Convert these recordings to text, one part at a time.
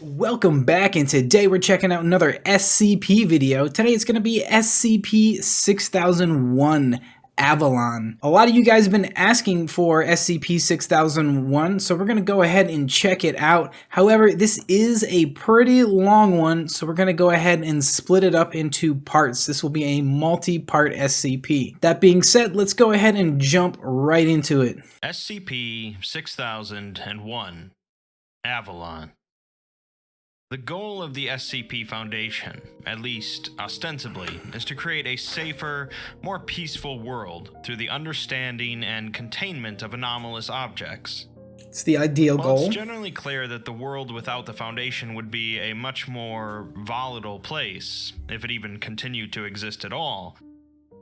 Welcome back, and today we're checking out another SCP video. Today it's going to be SCP-6001 Avalon. A lot of you guys have been asking for SCP-6001, so we're going to go ahead and check it out. However, this is a pretty long one, so we're going to go ahead and split it up into parts. This will be a multi-part SCP. That being said, let's go ahead and jump right into it. SCP-6001 Avalon. The goal of the SCP Foundation, at least ostensibly, is to create a safer, more peaceful world through the understanding and containment of anomalous objects. It's the ideal goal. It's generally clear that the world without the Foundation would be a much more volatile place, if it even continued to exist at all.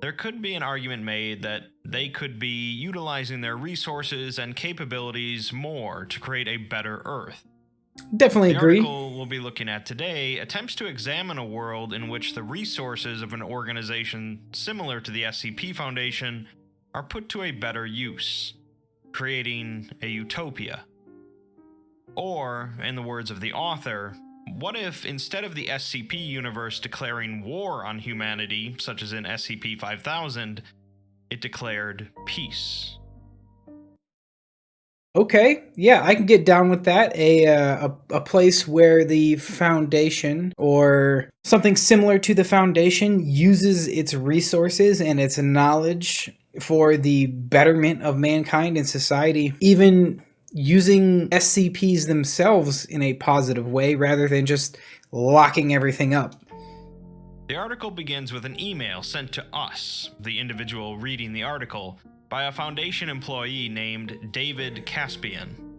There could be an argument made that they could be utilizing their resources and capabilities more to create a better Earth. Definitely agree. The article we'll be looking at today attempts to examine a world in which the resources of an organization similar to the SCP Foundation are put to a better use, creating a utopia. Or, in the words of the author, what if instead of the SCP universe declaring war on humanity, such as in SCP-5000, it declared peace? Okay, yeah, I can get down with that. A place where the Foundation, or something similar to the Foundation, uses its resources and its knowledge for the betterment of mankind and society, even using SCPs themselves in a positive way rather than just locking everything up. The article begins with an email sent to us, the individual reading the article, by a Foundation employee named David Caspian.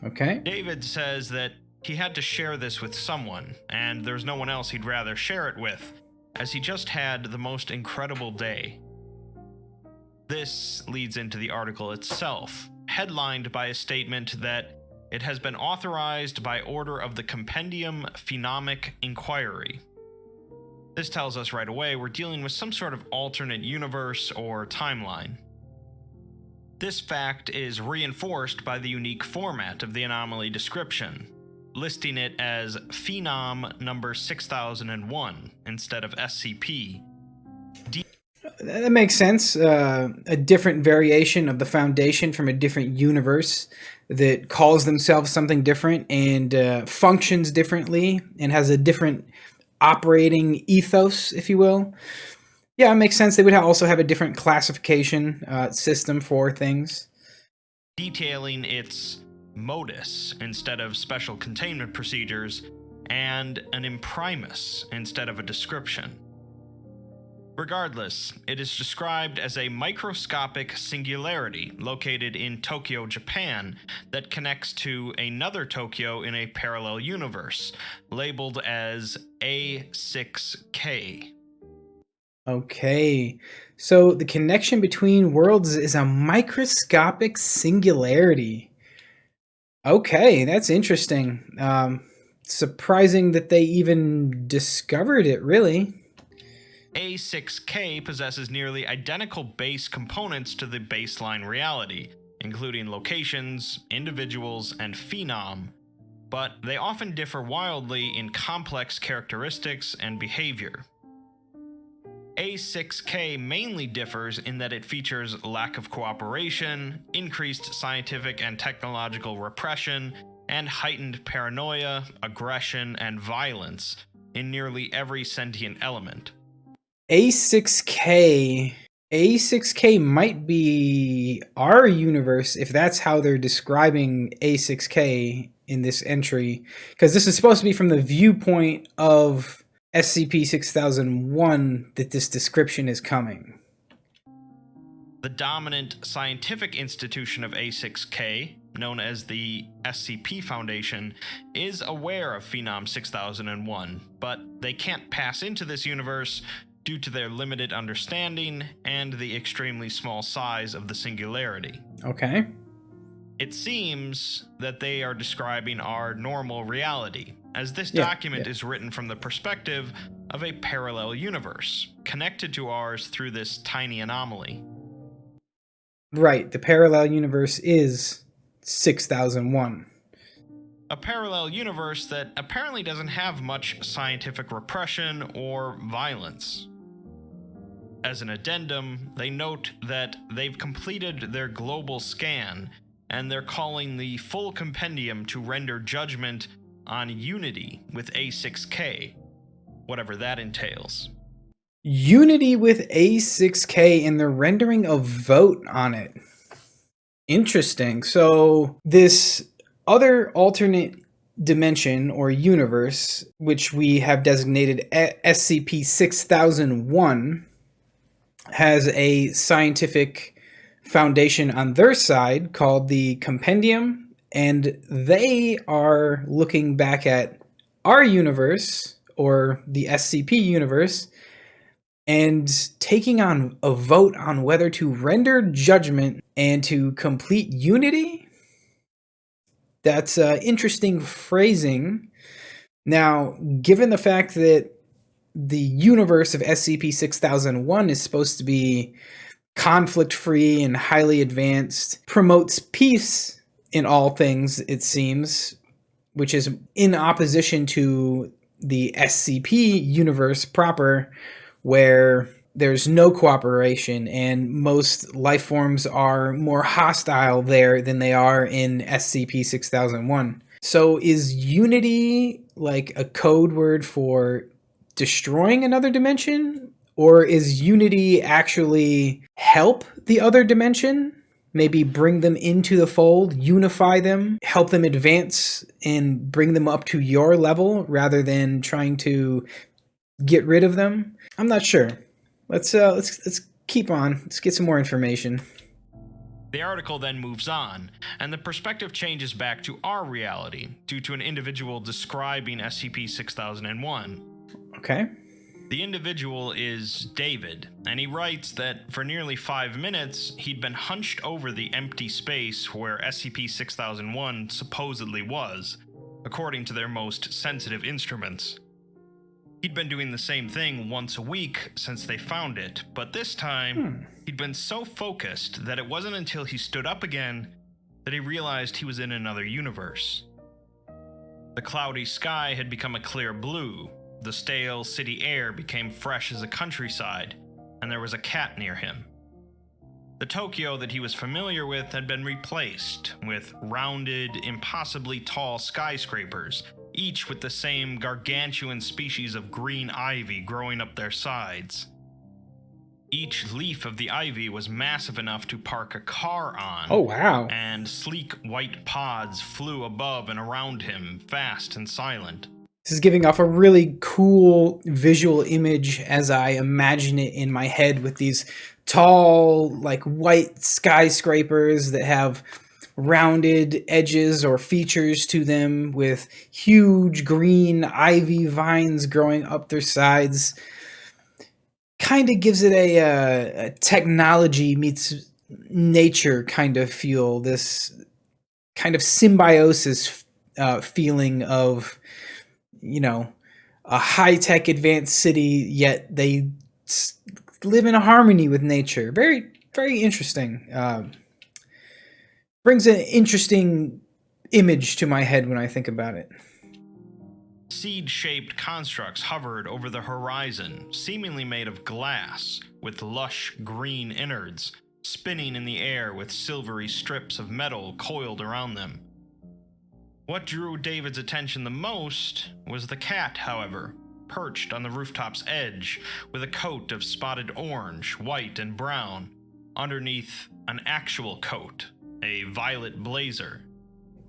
Okay. David says that he had to share this with someone, and there's no one else he'd rather share it with, as he just had the most incredible day. This leads into the article itself, headlined by a statement that it has been authorized by order of the Compendium Phenomic Inquiry. This tells us right away we're dealing with some sort of alternate universe or timeline. This fact is reinforced by the unique format of the anomaly description, listing it as Phenom number 6001 instead of SCP. That makes sense. A different variation of the Foundation from a different universe that calls themselves something different and functions differently and has a different operating ethos, if you will. Yeah, it makes sense. They would also have a different classification system for things. Detailing its modus instead of special containment procedures, and an imprimus instead of a description. Regardless, it is described as a microscopic singularity located in Tokyo, Japan, that connects to another Tokyo in a parallel universe, labeled as A6K. Okay, so the connection between worlds is a microscopic singularity. Okay, that's interesting. Surprising that they even discovered it, really. A6K possesses nearly identical base components to the baseline reality, including locations, individuals, and phenom, but they often differ wildly in complex characteristics and behavior. A6K mainly differs in that it features lack of cooperation, increased scientific and technological repression, and heightened paranoia, aggression, and violence in nearly every sentient element. A6K might be our universe if that's how they're describing A6K in this entry, because this is supposed to be from the viewpoint of SCP-6001 that this description is coming. The dominant scientific institution of A6K, known as the SCP Foundation, is aware of Phenom 6001, but they can't pass into this universe due to their limited understanding and the extremely small size of the singularity. Okay. It seems that they are describing our normal reality, as this document is written from the perspective of a parallel universe, connected to ours through this tiny anomaly. Right, the parallel universe is 6001. a parallel universe that apparently doesn't have much scientific repression or violence. As an addendum, they note that they've completed their global scan, and they're calling the full compendium to render judgment on unity with A6K, whatever that entails. Unity with A6K and the rendering a vote on it. Interesting. So this other alternate dimension or universe, which we have designated SCP-6001, has a scientific foundation on their side called the Compendium, and they are looking back at our universe, or the SCP universe, and taking on a vote on whether to render judgment and to complete unity. That's interesting phrasing. Now, given the fact that the universe of SCP-6001 is supposed to be conflict-free and highly advanced, promotes peace in all things, it seems, which is in opposition to the SCP universe proper, where there's no cooperation and most life forms are more hostile there than they are in SCP-6001. So is unity like a code word for destroying another dimension? Or is unity actually help the other dimension? Maybe bring them into the fold, unify them, help them advance and bring them up to your level rather than trying to get rid of them? I'm not sure. Let's keep on. Let's get some more information. The article then moves on, and the perspective changes back to our reality due to an individual describing SCP-6001. Okay. The individual is David, and he writes that for nearly 5 minutes, he'd been hunched over the empty space where SCP-6001 supposedly was, according to their most sensitive instruments. He'd been doing the same thing once a week since they found it, but this time, he'd been so focused that it wasn't until he stood up again that he realized he was in another universe. The cloudy sky had become a clear blue, the stale city air became fresh as a countryside, and there was a cat near him. The Tokyo that he was familiar with had been replaced with rounded, impossibly tall skyscrapers, each with the same gargantuan species of green ivy growing up their sides. Each leaf of the ivy was massive enough to park a car on. Oh, wow. And sleek white pods flew above and around him, fast and silent. This is giving off a really cool visual image as I imagine it in my head, with these tall, like, white skyscrapers that have rounded edges or features to them, with huge green ivy vines growing up their sides. Kind of gives it a technology meets nature kind of feel, this kind of symbiosis feeling of, you know, a high-tech advanced city, yet they live in harmony with nature. Very, very interesting. Brings an interesting image to my head when I think about it. Seed-shaped constructs hovered over the horizon, seemingly made of glass, with lush green innards, spinning in the air with silvery strips of metal coiled around them. What drew David's attention the most was the cat, however, perched on the roofop's edge, with a coat of spotted orange, white, and brown, underneath an actual coat, a violet blazer.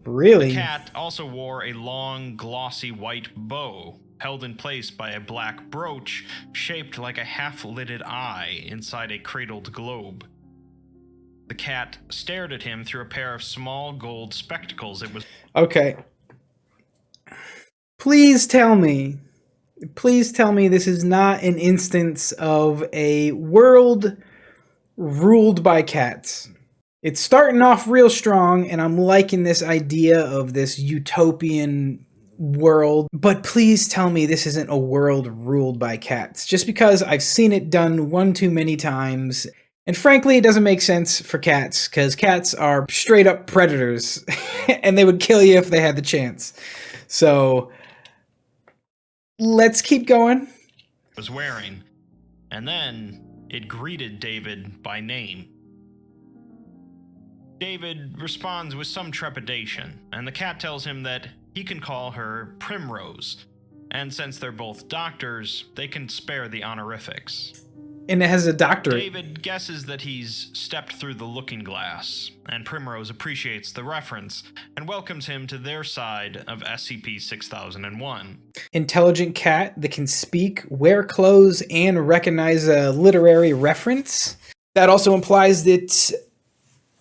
Really? The cat also wore a long, glossy white bow, held in place by a black brooch shaped like a half-lidded eye inside a cradled globe. The cat stared at him through a pair of small gold spectacles. It was... Okay. Please tell me this is not an instance of a world ruled by cats. It's starting off real strong, and I'm liking this idea of this utopian world, but please tell me this isn't a world ruled by cats. Just because I've seen it done one too many times, And frankly, it doesn't make sense for cats, because cats are straight up predators, and they would kill you if they had the chance. So, let's keep going. Was wearing, and then it greeted David by name. David responds with some trepidation, and the cat tells him that he can call her Primrose, and since they're both doctors, they can spare the honorifics. And it has a doctorate. David guesses that he's stepped through the looking glass, and Primrose appreciates the reference and welcomes him to their side of SCP-6001. Intelligent cat that can speak, wear clothes, and recognize a literary reference. That also implies that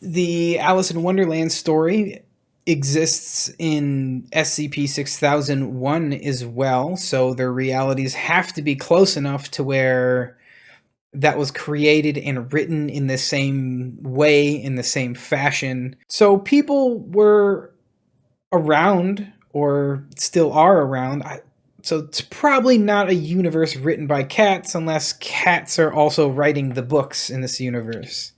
the Alice in Wonderland story exists in SCP-6001 as well, so their realities have to be close enough to where that was created and written in the same way, in the same fashion. So people were around, or still are around. So it's probably not a universe written by cats, unless cats are also writing the books in this universe.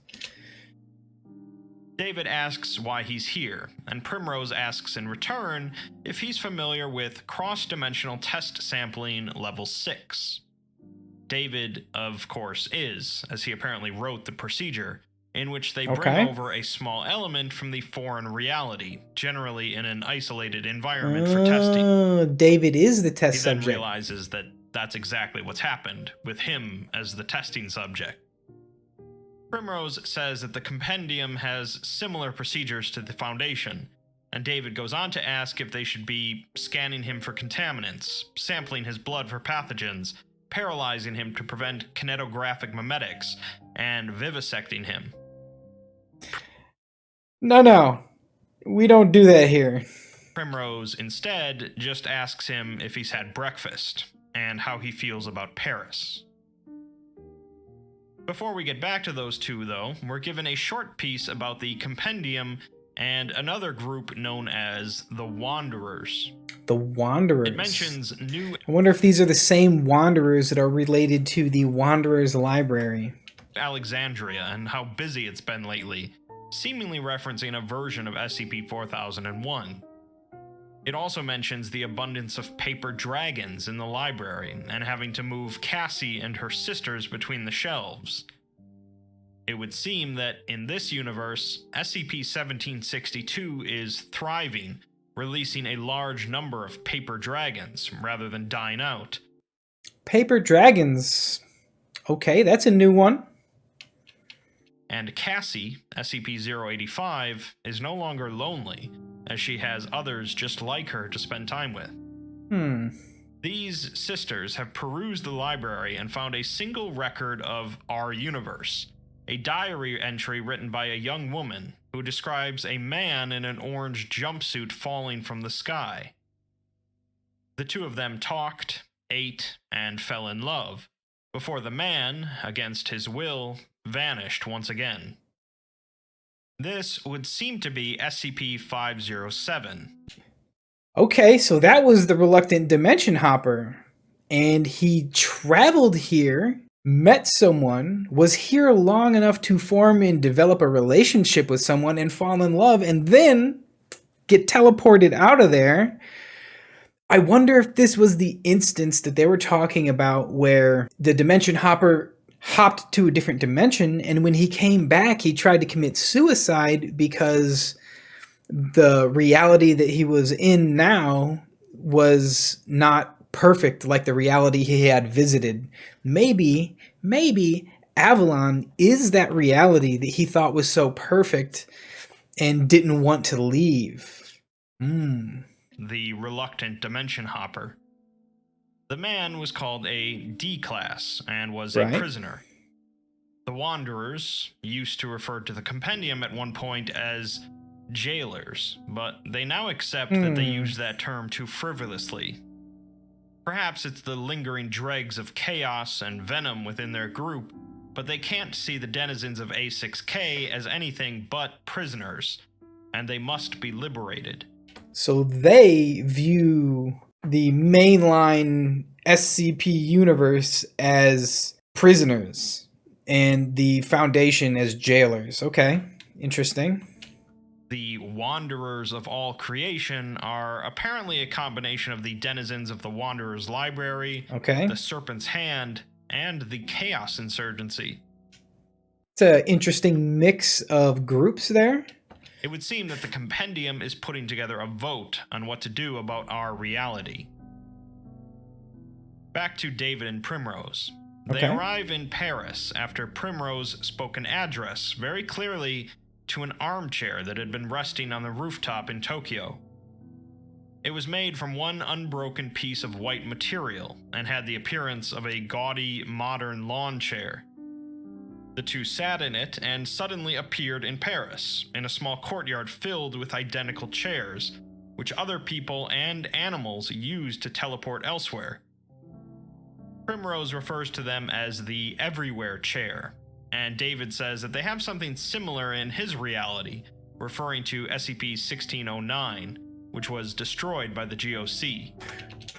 David asks why he's here, and Primrose asks in return if he's familiar with cross-dimensional test sampling level 6. David, of course, is, as he apparently wrote the procedure, in which they bring over a small element from the foreign reality, generally in an isolated environment for testing. David is the test subject. He then realizes that that's exactly what's happened, with him as the testing subject. Primrose says that the compendium has similar procedures to the Foundation, and David goes on to ask if they should be scanning him for contaminants, sampling his blood for pathogens, paralyzing him to prevent kinetographic mimetics, and vivisecting him. No. We don't do that here. Primrose instead just asks him if he's had breakfast, and how he feels about Paris. Before we get back to those two, though, we're given a short piece about the compendium and another group known as the Wanderers. The Wanderers. It mentions new... I wonder if these are the same Wanderers that are related to the Wanderers Library. Alexandria and how busy it's been lately, seemingly referencing a version of SCP-4001. It also mentions the abundance of paper dragons in the library and having to move Cassie and her sisters between the shelves. It would seem that in this universe, SCP-1762 is thriving, releasing a large number of paper dragons rather than dying out. Paper dragons. Okay, that's a new one. And Cassie, SCP-085, is no longer lonely, as she has others just like her to spend time with. These sisters have perused the library and found a single record of our universe, a diary entry written by a young woman who describes a man in an orange jumpsuit falling from the sky. The two of them talked, ate, and fell in love, before the man, against his will, vanished once again. This would seem to be SCP-507. Okay, so that was the reluctant dimension hopper. And he traveled here, met someone, was here long enough to form and develop a relationship with someone and fall in love, and then get teleported out of there. I wonder if this was the instance that they were talking about where the dimension hopper hopped to a different dimension, and when he came back, he tried to commit suicide because the reality that he was in now was not perfect like the reality he had visited. Maybe Avalon is that reality that he thought was so perfect and didn't want to leave. The reluctant dimension hopper. The man was called a D-class and was a prisoner. The Wanderers used to refer to the compendium at one point as jailers, but they now accept that they use that term too frivolously. Perhaps it's the lingering dregs of chaos and venom within their group, but they can't see the denizens of A6K as anything but prisoners, and they must be liberated. So they view the mainline SCP universe as prisoners, and the Foundation as jailers. Okay, interesting. The Wanderers of all creation are apparently a combination of the denizens of the Wanderer's Library, Okay. the Serpent's Hand, and the Chaos Insurgency. It's an interesting mix of groups there. It would seem that the compendium is putting together a vote on what to do about our reality. Back to David and Primrose. They arrive in Paris after Primrose spoke an address very clearly to an armchair that had been resting on the rooftop in Tokyo. It was made from one unbroken piece of white material and had the appearance of a gaudy, modern lawn chair. The two sat in it and suddenly appeared in Paris, in a small courtyard filled with identical chairs, which other people and animals used to teleport elsewhere. Primrose refers to them as the Everywhere Chair, and David says that they have something similar in his reality, referring to SCP-1609, which was destroyed by the GOC.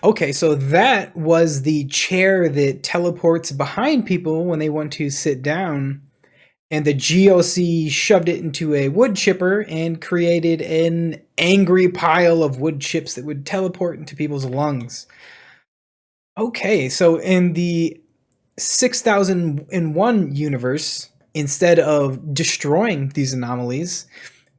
Okay, so that was the chair that teleports behind people when they want to sit down, and the GOC shoved it into a wood chipper and created an angry pile of wood chips that would teleport into people's lungs. Okay, so in the 6001 universe, instead of destroying these anomalies,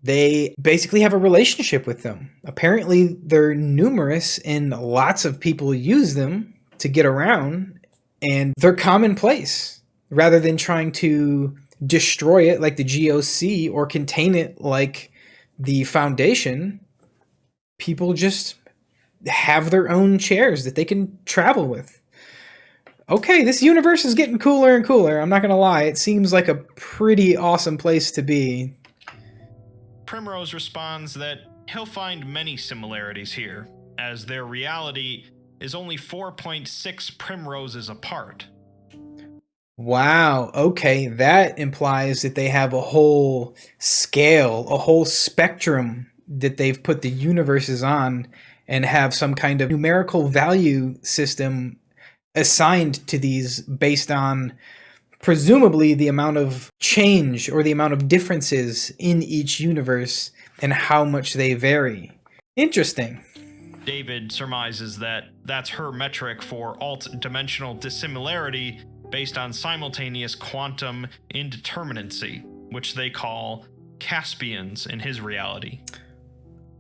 they basically have a relationship with them. Apparently, they're numerous and lots of people use them to get around, and they're commonplace. Rather than trying to destroy it like the GOC or contain it like the Foundation, people just have their own chairs that they can travel with. Okay, this universe is getting cooler and cooler. I'm not going to lie. It seems like a pretty awesome place to be. Primrose responds that he'll find many similarities here, as their reality is only 4.6 primroses apart. Wow, okay, that implies that they have a whole scale, a whole spectrum that they've put the universes on and have some kind of numerical value system assigned to these based on presumably the amount of change or the amount of differences in each universe and how much they vary. Interesting. David surmises that that's her metric for alt-dimensional dissimilarity based on simultaneous quantum indeterminacy, which they call Caspians in his reality.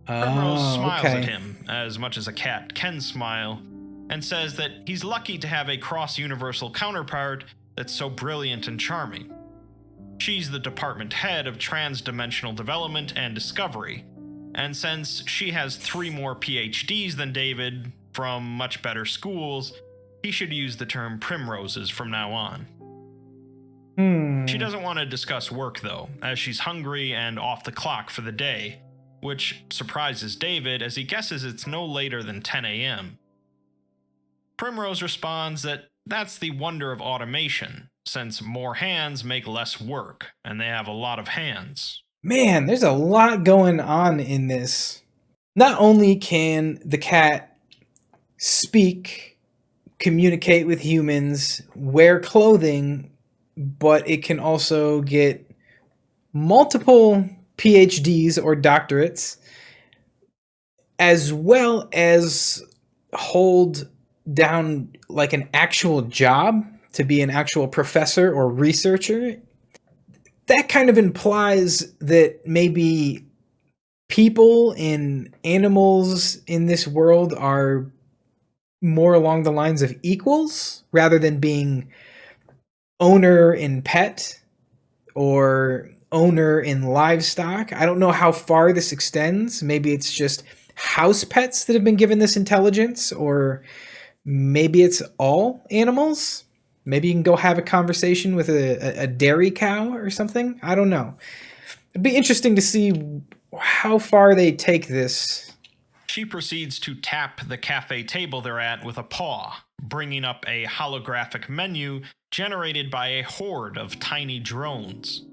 Primrose smiles at him, as much as a cat can smile, and says that he's lucky to have a cross-universal counterpart that's so brilliant and charming. She's the department head of transdimensional development and discovery, and since she has 3 more PhDs than David from much better schools, he should use the term primroses from now on. She doesn't want to discuss work though, as she's hungry and off the clock for the day, which surprises David as he guesses it's no later than 10 a.m. Primrose responds that that's the wonder of automation, since more hands make less work, and they have a lot of hands. Man, there's a lot going on in this. Not only can the cat speak, communicate with humans, wear clothing, but it can also get multiple PhDs or doctorates, as well as hold down like an actual job to be an actual professor or researcher. That kind of implies that maybe people and animals in this world are more along the lines of equals rather than being owner and pet or owner in livestock. I don't know how far this extends. Maybe it's just house pets that have been given this intelligence, or maybe it's all animals. Maybe you can go have a conversation with a dairy cow or something. I don't know. It'd be interesting to see how far they take this. She proceeds to tap the cafe table they're at with a paw, bringing up a holographic menu generated by a horde of tiny drones.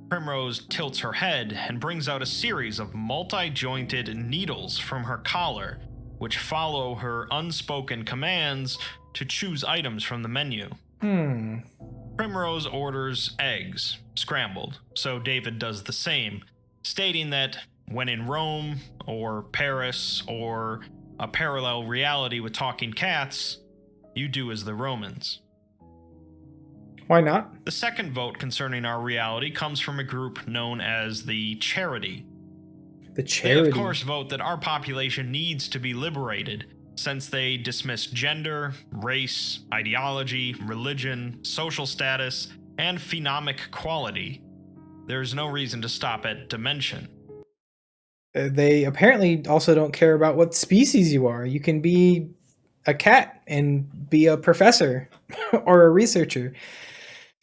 Primrose tilts her head and brings out a series of multi-jointed needles from her collar, which follow her unspoken commands to choose items from the menu. Primrose orders eggs, scrambled, so David does the same, stating that when in Rome, or Paris, or a parallel reality with talking cats, you do as the Romans. Why not? The second vote concerning our reality comes from a group known as the Charity. The Charity. They, of course, vote that our population needs to be liberated, since they dismiss gender, race, ideology, religion, social status, and phenomic quality. There is no reason to stop at dimension. They apparently also don't care about what species you are. You can be a cat and be a professor or a researcher.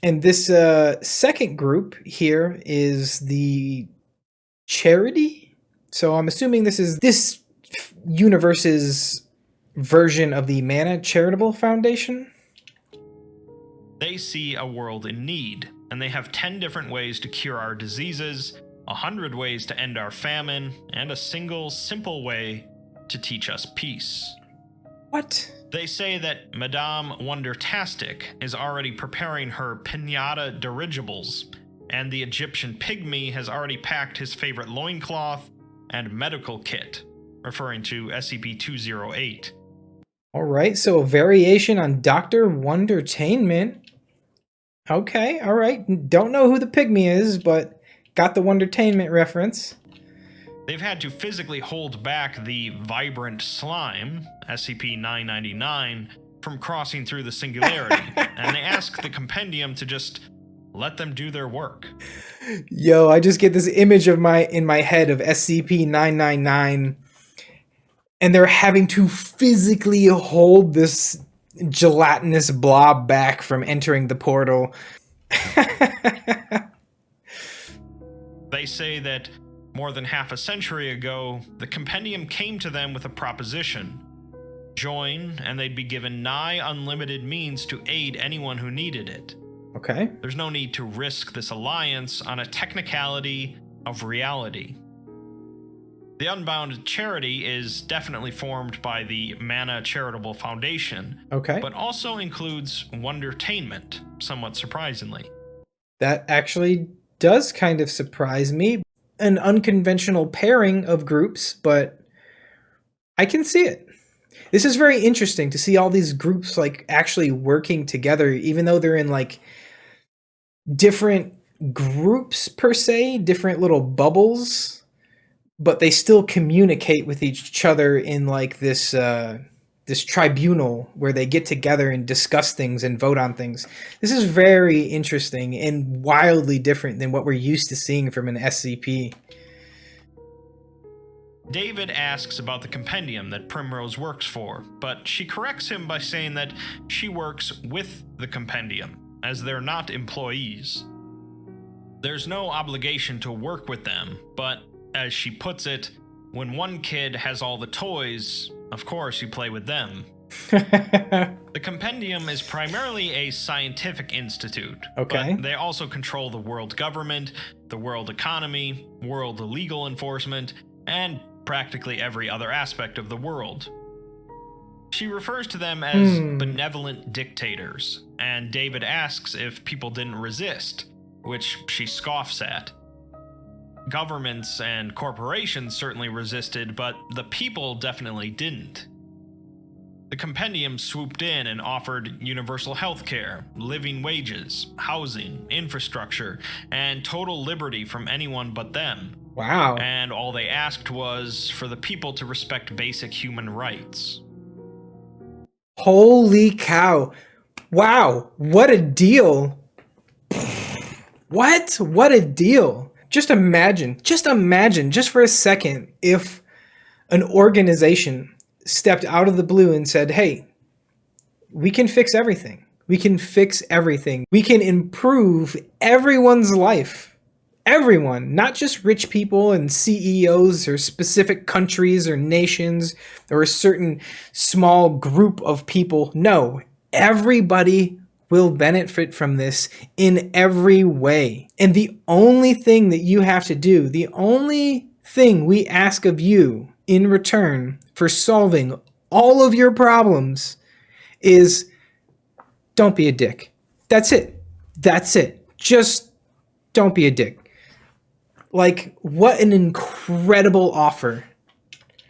And this second group here is the Charity. So I'm assuming this is this universe's version of the Mana Charitable Foundation. They see a world in need, and they have 10 different ways to cure our diseases, 100 ways to end our famine, and a single, simple way to teach us peace. What? They say that Madame Wondertastic is already preparing her pinata dirigibles, and the Egyptian pygmy has already packed his favorite loincloth and medical kit, referring to SCP-6008. All right, so a variation on Dr. Wondertainment. Okay, all right. Don't know who the pygmy is, but got the Wondertainment reference. They've had to physically hold back the vibrant slime, SCP-999, from crossing through the singularity, and they ask the compendium to just let them do their work. Yo, I just get this image of in my head of SCP-999, and they're having to physically hold this gelatinous blob back from entering the portal. They say that more than half a century ago, the compendium came to them with a proposition. Join, and they'd be given nigh unlimited means to aid anyone who needed it. Okay. There's no need to risk this alliance on a technicality of reality. The Unbound Charity is definitely formed by the Mana Charitable Foundation, Okay. but also includes Wondertainment, somewhat surprisingly. That actually does kind of surprise me. An unconventional pairing of groups, but I can see it. This is very interesting to see all these groups like actually working together, even though they're in like different groups per se, different little bubbles, but they still communicate with each other in like this this tribunal where they get together and discuss things and vote on things. This is very interesting and wildly different than what we're used to seeing from an SCP. David asks about the compendium that Primrose works for, but she corrects him by saying that she works with the compendium, as they're not employees. There's no obligation to work with them, but as she puts it, when one kid has all the toys, of course you play with them. The compendium is primarily a scientific institute, Okay. but they also control the world government, the world economy, world legal enforcement, and practically every other aspect of the world. She refers to them as benevolent dictators, and David asks if people didn't resist, which she scoffs at. Governments and corporations certainly resisted, but the people definitely didn't. The compendium swooped in and offered universal health care, living wages, housing, infrastructure, and total liberty from anyone but them. Wow. And all they asked was for the people to respect basic human rights. Holy cow. Wow. What a deal. What? What a deal. Just imagine, just for a second, if an organization stepped out of the blue and said, hey, we can fix everything. We can fix everything. We can improve everyone's life. Everyone, not just rich people and CEOs or specific countries or nations or a certain small group of people. No, everybody will benefit from this in every way. And the only thing that you have to do, the only thing we ask of you in return for solving all of your problems is don't be a dick. That's it. That's it. Just don't be a dick. Like, what an incredible offer.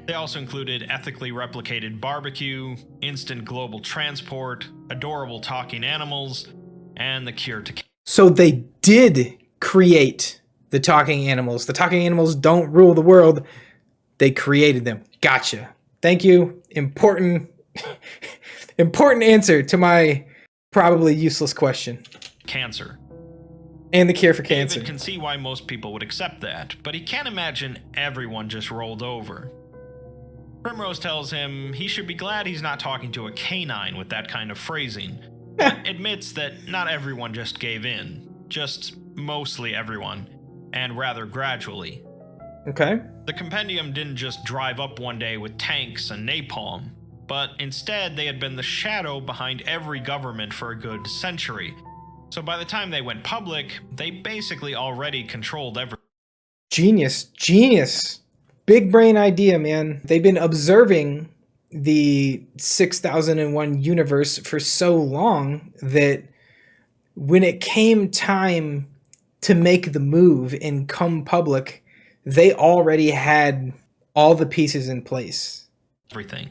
They also included ethically replicated barbecue, instant global transport, adorable talking animals, and the cure to cancer. So they did create the talking animals. The talking animals don't rule the world. They created them. Gotcha. Thank you. Important answer to my probably useless question. Cancer. And the cure for cancer. David can see why most people would accept that, but he can't imagine everyone just rolled over. Primrose tells him he should be glad he's not talking to a canine with that kind of phrasing, but admits that not everyone just gave in. Just mostly everyone, and rather gradually. Okay. The compendium didn't just drive up one day with tanks and napalm, but instead they had been the shadow behind every government for a good century. So by the time they went public, they basically already controlled everything. Genius. Big brain idea, man. They've been observing the 6001 universe for so long that when it came time to make the move and come public, they already had all the pieces in place. Everything.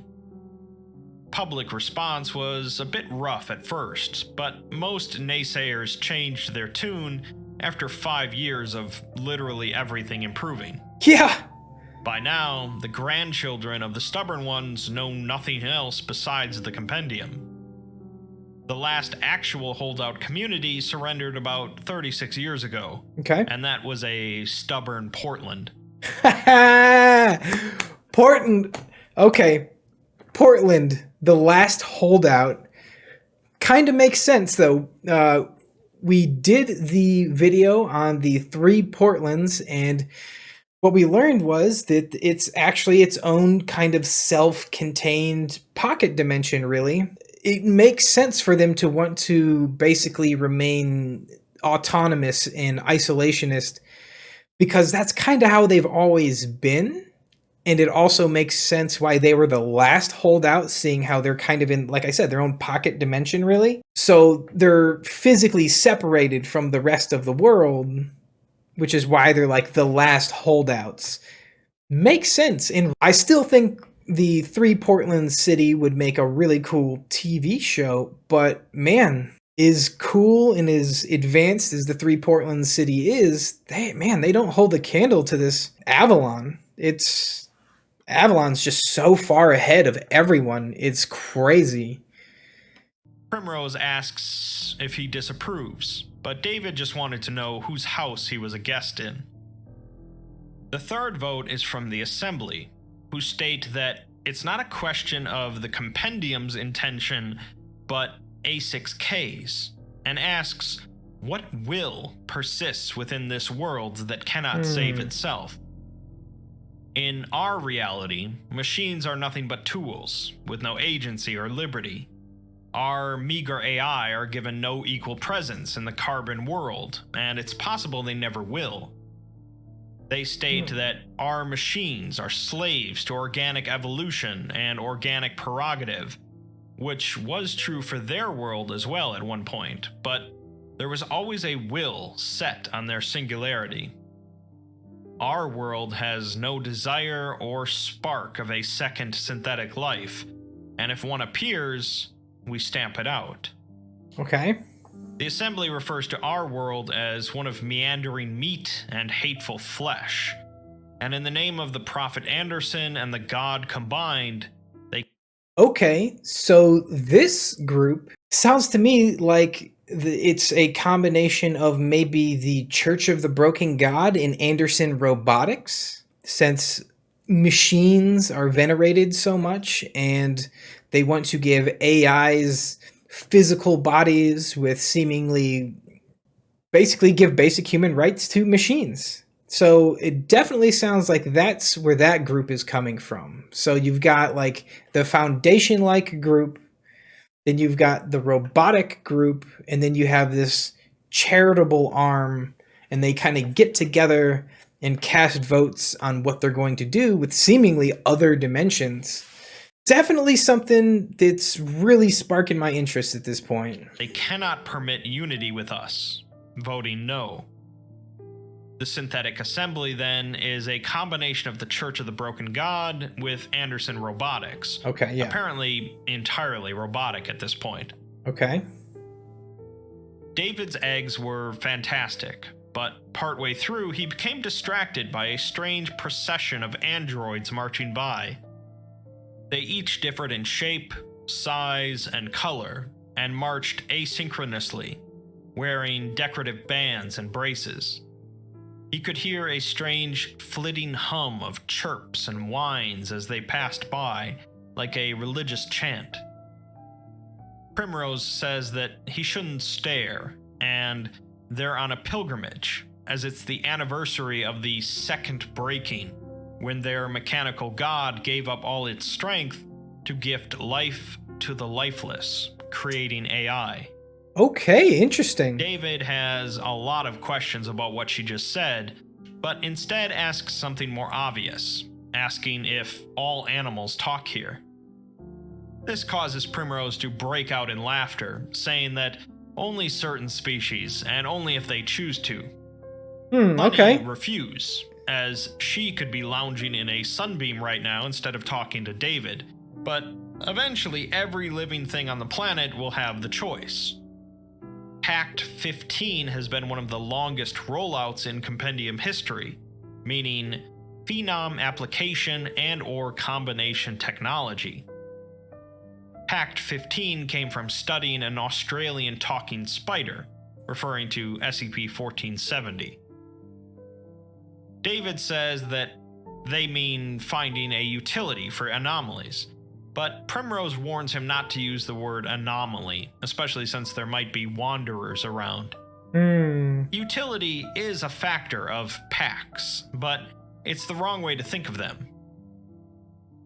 Public response was a bit rough at first, but most naysayers changed their tune after 5 years of literally everything improving. Yeah. By now, the grandchildren of the stubborn ones know nothing else besides the compendium. The last actual holdout community surrendered about 36 years ago. Okay. And that was a stubborn Portland. Portland. Okay. Portland, the last holdout. Kind of makes sense, though. We did the video on the 3 Portlands, and what we learned was that it's actually its own kind of self-contained pocket dimension, really. It makes sense for them to want to basically remain autonomous and isolationist, because that's kind of how they've always been. And it also makes sense why they were the last holdout, seeing how they're kind of in, like I said, their own pocket dimension, really. So they're physically separated from the rest of the world, which is why they're like the last holdouts. Makes sense. And I still think the 3 Portland City would make a really cool TV show, but man, as cool and as advanced as the 3 Portland City is, they don't hold a candle to this Avalon. Avalon's just so far ahead of everyone. It's crazy. Primrose asks if he disapproves, but David just wanted to know whose house he was a guest in. The third vote is from the Assembly, who state that it's not a question of the compendium's intention, but A6K's, and asks what will persists within this world that cannot save itself. In our reality, machines are nothing but tools, with no agency or liberty. Our meager AI are given no equal presence in the carbon world, and it's possible they never will. They state that our machines are slaves to organic evolution and organic prerogative, which was true for their world as well at one point, but there was always a will set on their singularity. Our world has no desire or spark of a second synthetic life, and if one appears, we stamp it out. Okay. The Assembly refers to our world as one of meandering meat and hateful flesh, and in the name of the Prophet Anderson and the God combined, they... Okay, so this group sounds to me like it's a combination of maybe the Church of the Broken God and Anderson Robotics, since machines are venerated so much and they want to give AIs physical bodies with seemingly basically give basic human rights to machines. So it definitely sounds like that's where that group is coming from. So you've got like the Foundation-like group, then you've got the robotic group, and then you have this charitable arm, and they kind of get together and cast votes on what they're going to do with seemingly other dimensions. Definitely something that's really sparking my interest at this point. They cannot permit unity with us, voting no. The synthetic assembly, then, is a combination of the Church of the Broken God with Anderson Robotics. Okay, yeah. Apparently entirely robotic at this point. Okay. David's eggs were fantastic, but partway through he became distracted by a strange procession of androids marching by. They each differed in shape, size, and color, and marched asynchronously, wearing decorative bands and braces. He could hear a strange, flitting hum of chirps and whines as they passed by, like a religious chant. Primrose says that he shouldn't stare, and they're on a pilgrimage, as it's the anniversary of the second breaking, when their mechanical god gave up all its strength to gift life to the lifeless, creating AI. Okay, interesting. David has a lot of questions about what she just said, but instead asks something more obvious, asking if all animals talk here. This causes Primrose to break out in laughter, saying that only certain species, and only if they choose to. Okay. Bunny refuse, as she could be lounging in a sunbeam right now instead of talking to David, but eventually every living thing on the planet will have the choice. Pact 15 has been one of the longest rollouts in Compendium history, meaning phenom application and/or combination technology. Pact 15 came from studying an Australian talking spider, referring to SCP-1470. David says that they mean finding a utility for anomalies, but Primrose warns him not to use the word anomaly, especially since there might be wanderers around. Utility is a factor of pacts, but it's the wrong way to think of them.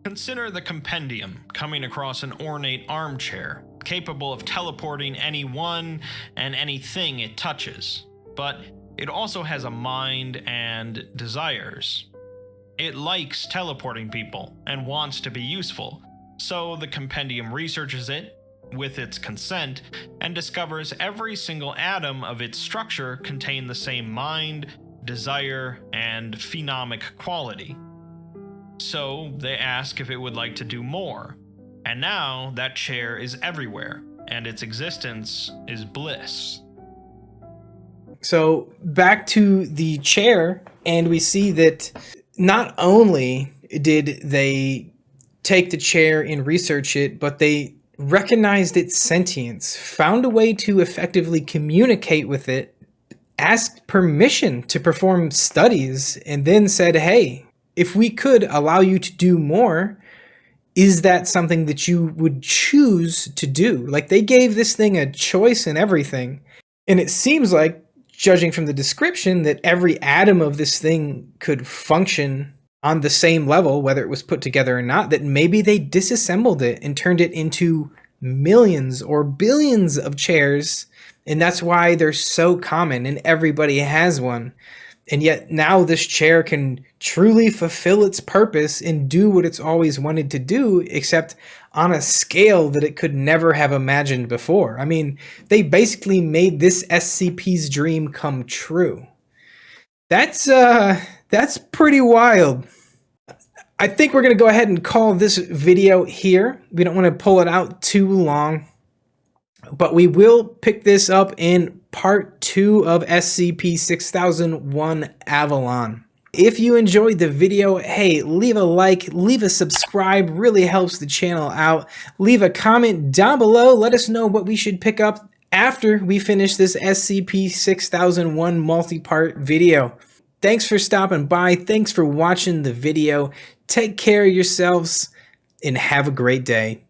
Consider the Compendium coming across an ornate armchair, capable of teleporting anyone and anything it touches, but it also has a mind and desires. It likes teleporting people and wants to be useful, so the Compendium researches it, with its consent, and discovers every single atom of its structure contain the same mind, desire, and phenomic quality. So they ask if it would like to do more, and now that chair is everywhere, and its existence is bliss. So back to the chair, and we see that not only did they take the chair and research it, but they recognized its sentience, found a way to effectively communicate with it, asked permission to perform studies, and then said, hey, if we could allow you to do more, is that something that you would choose to do? Like, they gave this thing a choice and everything. And it seems like, judging from the description, that every atom of this thing could function on the same level, whether it was put together or not, that maybe they disassembled it and turned it into millions or billions of chairs. And that's why they're so common and everybody has one. And yet now this chair can truly fulfill its purpose and do what it's always wanted to do, except on a scale that it could never have imagined before. I mean, they basically made this SCP's dream come true. That's pretty wild. I think we're going to go ahead and call this video here. We don't want to pull it out too long, but we will pick this up in part 2 of SCP-6001 Avalon. If you enjoyed the video, hey, leave a like, leave a subscribe, really helps the channel out. Leave a comment down below, let us know what we should pick up after we finish this SCP-6001 multi-part video. Thanks for stopping by, thanks for watching the video, take care of yourselves, and have a great day.